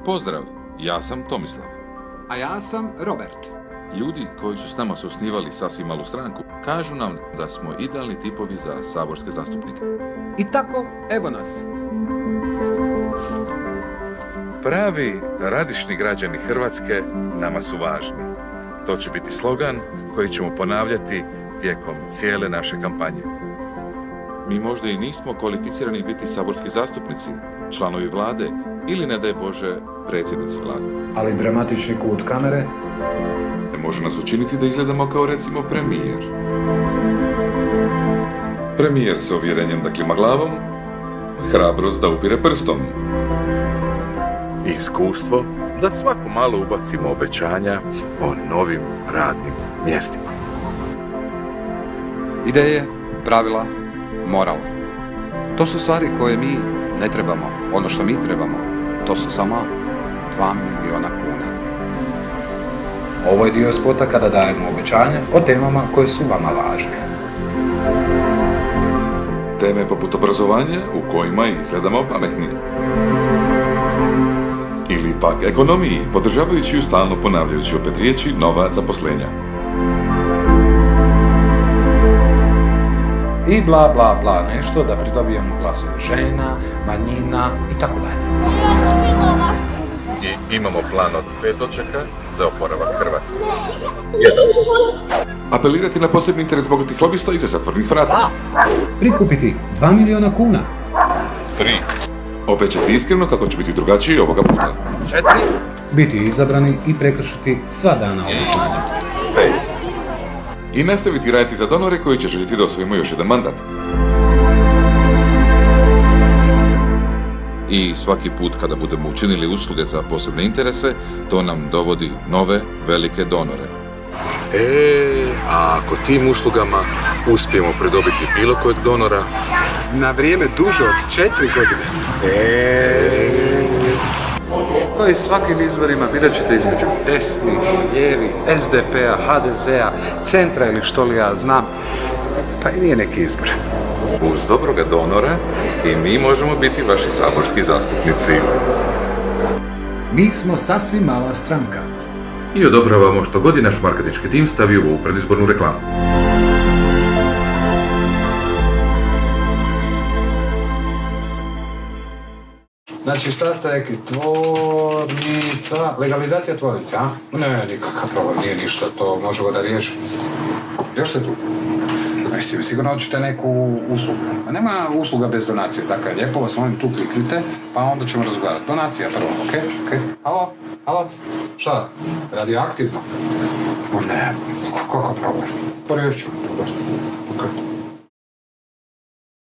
Pozdrav, ja sam Tomislav. A ja sam Robert. Ljudi koji su s nama osnivali sasvim malu stranku kažu nam da smo idealni tipovi za saborske zastupnike. I tako, evo nas. Pravi radišni građani Hrvatske nama su važni. To će biti slogan koji ćemo ponavljati tijekom cijele naše kampanje. Mi možda i nismo kvalificirani biti saborski zastupnici, članovi vlade ili, ne daj Bože, predsjednici vlade. Ali dramatični kut kamere Može nas učiniti da izgledamo kao, recimo, premijer. Premijer sa uvjerenjem da klima glavom, hrabrost da upire prstom. I iskustvo da svako malo ubacimo obećanja o novim radnim mjestima. Ideje, pravila, moral. To su stvari koje mi ne trebamo. Ono što mi trebamo, to su samo 2 miliona kuna. ovo je dio spota kada dajemo obećanja o temama koje su vama važne. Teme poput obrazovanja u kojima izgledamo pametni. Ili pak ekonomiji, podržavajući ju stalno ponavljajući opet riječi nova zaposlenja. I bla bla bla nešto da pridobijemo glasove žena, manjina i tako dalje. I imamo plan od 5 točaka za oporavak Hrvatske. Apelirati na posebni interes bogatih lobista iza zatvornih vrata. Prikupiti 2 miliona kuna. 3. Obećati iskreno kako će biti drugačiji ovoga puta. 4. Biti izabrani i prekršiti sva dana obećanja. 5. I nastaviti raditi za donore koji će željeti da osvojimo još jedan mandat. I svaki put kada budemo učinili usluge za posebne interese, to nam dovodi nove, velike donore. A ako tim uslugama uspijemo pridobiti bilo kojeg donora, Na vrijeme duže od 4 godine. To i svakim izborima birat ćete između desnih, lijevih, SDP-a, HDZ-a, centra ili što li ja znam. Pa i nije neki izbor. Uz dobroga donora i mi možemo biti vaši saborski zastupnici. Mi smo sasvim mala stranka. I odobravamo što god je naš marketinški tim stavio u ovu predizbornu reklamu. Znači šta ste rekli, tvornica, legalizacija tvornice, a? Ne, nikakav problem, nije ništa, to možemo da riješimo. Još ste tu? Mislim, sigurno hoćete neku uslugu. A nema usluga bez donacije, dakle, lijepo vas molim, tu kliknite, pa onda ćemo razgovarati. Donacija prvo, okej? Halo? Šta? Radioaktivno? O ne, kakav problem? Poriješću. Okej.